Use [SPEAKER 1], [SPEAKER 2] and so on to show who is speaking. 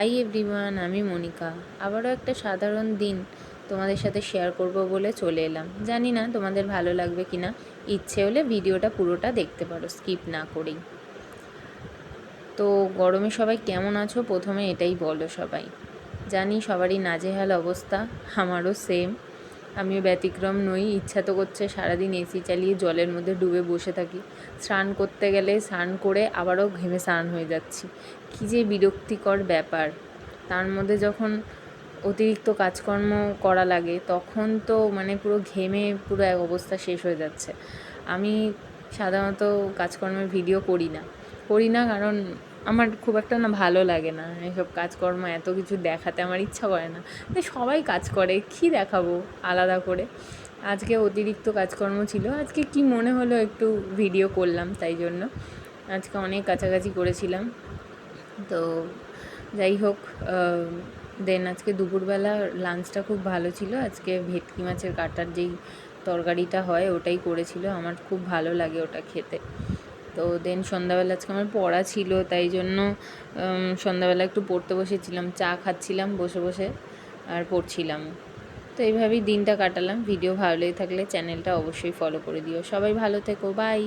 [SPEAKER 1] Hi everyone, আমি মনিকা। আবারও একটা সাধারণ দিন তোমাদের সাথে শেয়ার করব বলে চলে এলাম। জানি না তোমাদের ভালো লাগবে কি না, ইচ্ছে হলে ভিডিওটা পুরোটা দেখতে পারো স্কিপ না করেই। তো গরমে সবাই কেমন আছো প্রথমে এটাই বলো সবাই। জানি সবারই নাজেহাল অবস্থা, আমারও সেম। আমিও ব্যতিক্রম নই। ইচ্ছা তো করছে সারাদিন এসি চালিয়ে জলের মধ্যে ডুবে বসে থাকি। স্নান করতে গেলে স্নান করে আবারও ঘেমে স্নান হয়ে যাচ্ছি। কী যে বিরক্তিকর ব্যাপার। তার মধ্যে যখন অতিরিক্ত কাজকর্ম করা লাগে তখন তো মানে পুরো ঘেমে পুরো এক অবস্থা শেষ হয়ে যাচ্ছে। আমি সাধারণত কাজকর্মের ভিডিও করি না কারণ আমার খুব একটা না ভালো লাগে না এসব কাজকর্ম, এত কিছু দেখাতে আমার ইচ্ছা করে না। সবাই কাজ করে, কী দেখাবো আলাদা করে। আজকে অতিরিক্ত কাজকর্ম ছিল, আজকে কি মনে হলো একটু ভিডিও করলাম, তাই জন্য। আজকে অনেক কাছাকাছি করেছিলাম। তো যাই হোক, দেন আজকে দুপুরবেলা লাঞ্চটা খুব ভালো ছিল। আজকে ভেটকি মাছের কাটার যেই তরকারিটা হয় ওটাই করেছিল, আমার খুব ভালো লাগে ওটা খেতে। তো দেন সন্ধ্যাবেলা আজকে আমার পড়া ছিল, তাই জন্য সন্ধ্যাবেলা একটু পড়তে বসেছিলাম, চা খাচ্ছিলাম বসে বসে আর পড়ছিলাম। তো এইভাবেই দিনটা কাটালাম। ভিডিও ভালো লেগে থাকলে চ্যানেলটা অবশ্যই ফলো করে দিও। সবাই ভালো থেকো, বাই।